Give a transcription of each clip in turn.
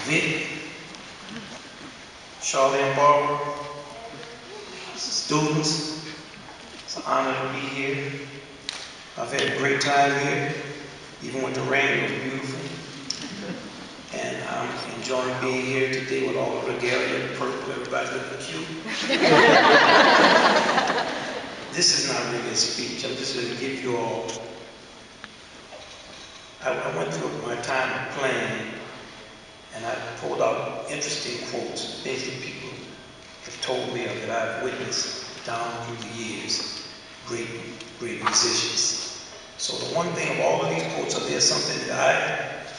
Vic, Charlie and Barbara, students, it's an honor to be here. I've had a great time here. Even with the rain, it was beautiful. And I'm enjoying being here today with all the regalia, the purple, everybody looking cute. This is not really a speech. I'm just going to give you all. I went through my time of playing, and I pulled out interesting quotes, things that people have told me or that I've witnessed down through the years. Great musicians. So the one thing of all of these quotes are there's something that I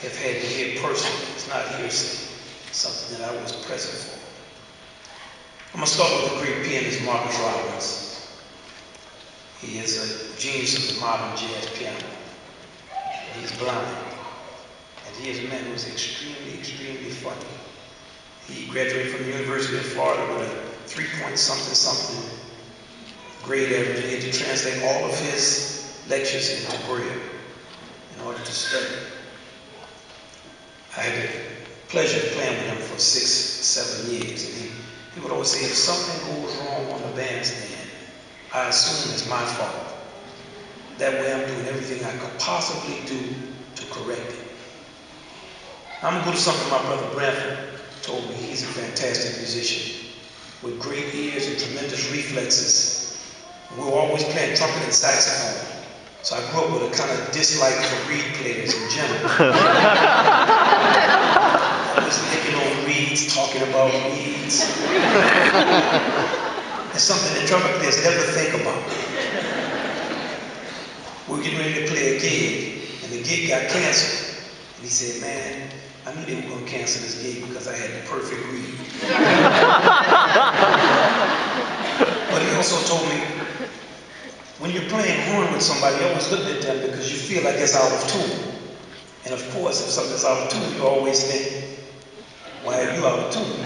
have had to hear personally. It's not hearsay. It's something that I was present for. I'm going to start with the great pianist Marcus Robbins. He is a genius of the modern jazz piano. He's blind. And he is a man who is extremely, extremely funny. He graduated from the University of Florida with a 3-point-something grade average. He had to translate all of his lectures into Braille in order to study. I had the pleasure of playing with him for 6-7 years. And he would always say, if something goes wrong on the bandstand, I assume it's my fault. That way I'm doing everything I could possibly do to correct it. I'm going to go to something my brother Bradford told me. He's a fantastic musician with great ears and tremendous reflexes. We were always playing trumpet and saxophone. So I grew up with a kind of dislike for reed players in general. Always licking on reeds, talking about reeds. It's something that trumpet players never think about. We were getting ready to play a gig, and the gig got canceled. And he said, man, I knew they were going to cancel this gig because I had the perfect reed. But he also told me, when you're playing horn with somebody, you always look at them because you feel like it's out of tune. And of course, if something's out of tune, you always think, why are you out of tune?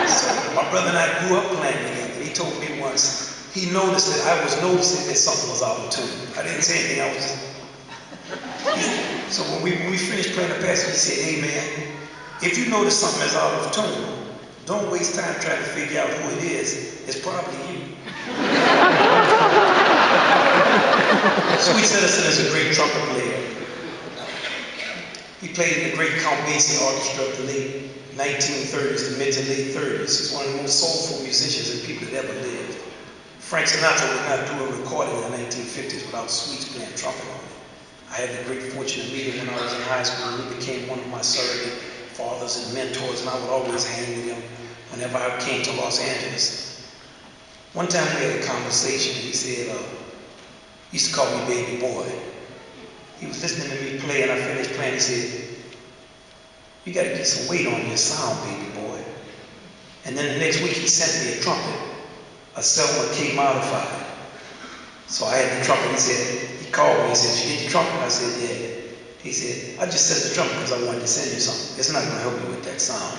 So my brother and I grew up playing together. He told me once, he noticed that I was noticing that something was out of tune. I didn't say anything, I was just... So when we finished playing the passage, he said, hey man, if you notice something is out of tune, don't waste time trying to figure out who it is. It's probably you. Sweet Citizen is a great trumpet player. He played in the great Count Basie orchestra of the late 1930s, the mid to late 30s. He's one of the most soulful musicians and people that ever lived. Frank Sinatra would not do a recording in the 1950s without Sweets playing trumpet on it. I had the great fortune to meet him when I was in high school, and he became one of my surrogate fathers and mentors, and I would always hang with him whenever I came to Los Angeles. One time we had a conversation, and he said, he used to call me baby boy. He was listening to me play, and I finished playing. He said, you got to get some weight on your sound, baby boy. And then the next week, he sent me a trumpet, a Selma K modified. So I had the trumpet. He called me, he said, did you get the trumpet? I said, yeah. He said, I just set the trumpet because I wanted to send you something. It's not going to help you with that sound.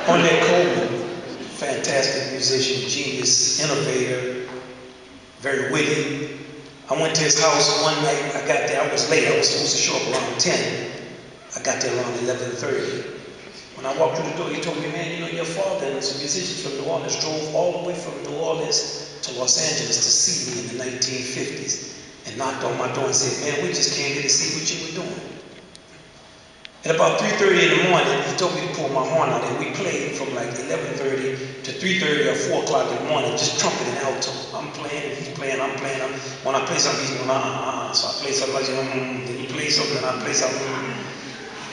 Ornette Coleman, fantastic musician, genius, innovator, very witty. I went to his house one night. I got there. I was late. I was supposed to show up around 10. I got there around 11:30. When I walked through the door, he told me, man, you know, your father and some musicians from New Orleans drove all the way from New Orleans to Los Angeles to see me in the 1950s and knocked on my door and said, man, we just came here to see what you were doing. At about 3:30 in the morning, he told me to pull my horn out, and we played from like 11:30 to 3:30 or 4 o'clock in the morning, just trumpet and alto. I'm playing, and he's playing, I'm playing. When I play something, he's going, So I play something, like, then he plays something, and I play something.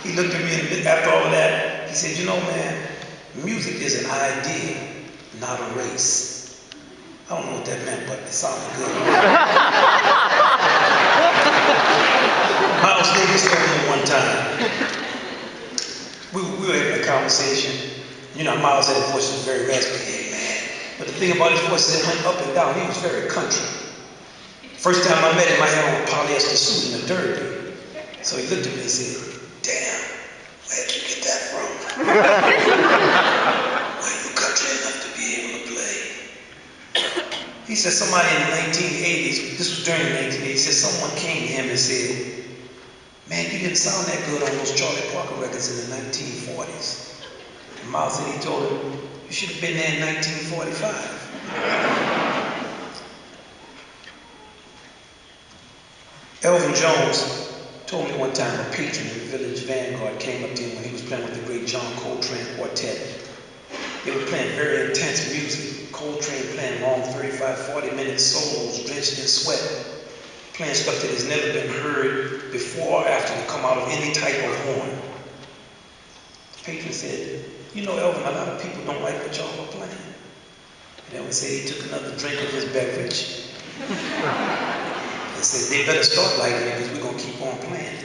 He looked at me, and after all of that, he said, you know, man, music is an idea, not a race. I don't know what that meant, but it sounded good. Miles Davis told me one time, we were having a conversation. You know, Miles had a voice that was very raspy. Hey, man. But the thing about his voice is it went up and down. He was very country. First time I met him, I had on a polyester suit and a derby. So he looked at me and said, damn, where'd you get that from? Were you country enough to be able to play? He said somebody in the 1980s, this was during the 1980s, he said someone came to him and said, man, you didn't sound that good on those Charlie Parker records in the 1940s. And Miles said he told him, you should have been there in 1945. Elvin Jones told me one time a patron in the Village Vanguard came up to him when he was playing with the great John Coltrane Quartet. They were playing very intense music. Coltrane playing long 35, 40-minute solos, drenched in sweat, playing stuff that has never been heard before or after they come out of any type of horn. The patron said, you know, Elvin, a lot of people don't like what y'all are playing. And Elvin said he took another drink of his beverage. They said, they better start liking it because we're going to keep on playing.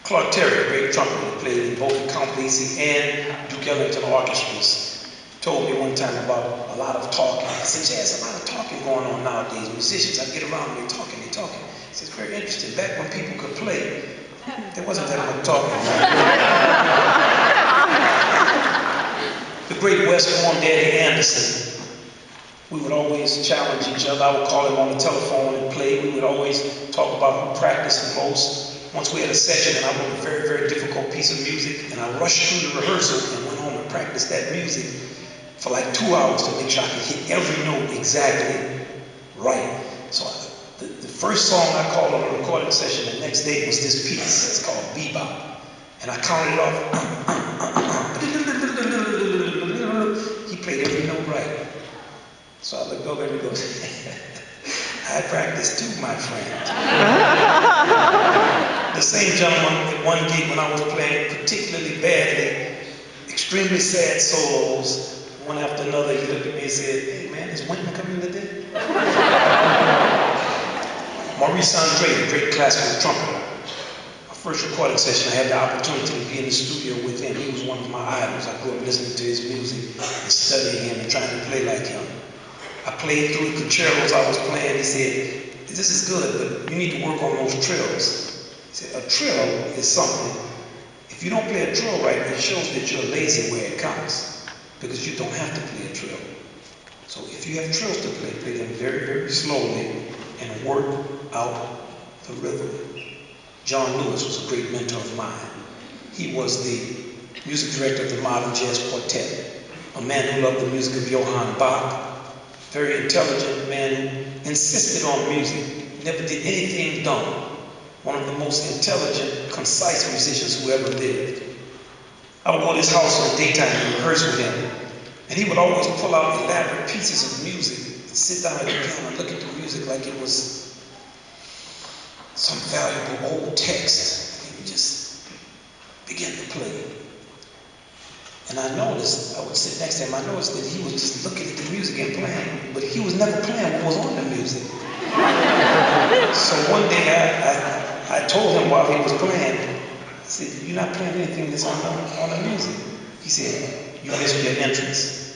Clark Terry, a great trumpeter, played in both the Count Basie and Duke Ellington orchestras, told me one time about a lot of talking. I said, yeah, there's a lot of talking going on nowadays. Musicians, I get around and they're talking. He said, it's very interesting. Back when people could play, there wasn't that much talking. The great West Horn Daddy Anderson, we would always challenge each other. I would call him on the telephone and play. We would always talk about who practiced the most. Once we had a session and I wrote a very, very difficult piece of music and I rushed through the rehearsal and went home and practiced that music for like 2 hours to make sure I could hit every note exactly right. So the first song I called on a recording session the next day was this piece. It's called Bebop. And I counted it off. He played every note right. So I looked over and he goes, I practiced too, my friend. The same gentleman at one gig when I was playing particularly badly, extremely sad solos, one after another, he looked at me and said, hey man, is Wynton coming today? Maurice Andre, the great classical trumpeter. My first recording session, I had the opportunity to be in the studio with him. He was one of my idols. I grew up listening to his music and studying him and trying to play like him. I played through the concertos I was playing. He said, this is good, but you need to work on those trills. He said, a trill is something. If you don't play a trill right, it shows that you're lazy where it counts, because you don't have to play a trill. So if you have trills to play them very, very slowly and work out the rhythm. John Lewis was a great mentor of mine. He was the music director of the Modern Jazz Quartet, a man who loved the music of Johann Bach, very intelligent man who insisted on music, never did anything dumb. One of the most intelligent, concise musicians who ever lived. I would go to his house in the daytime and rehearse with him, and he would always pull out elaborate pieces of music and sit down at the piano and look at the music like it was some valuable old text. And he would just begin to play. And I noticed, I would sit next to him, I noticed that he was just looking at the music and playing, but he was never playing what was on the music. So one day I told him while he was playing, I said, you're not playing anything that's on the music. He said, you missed your entrance.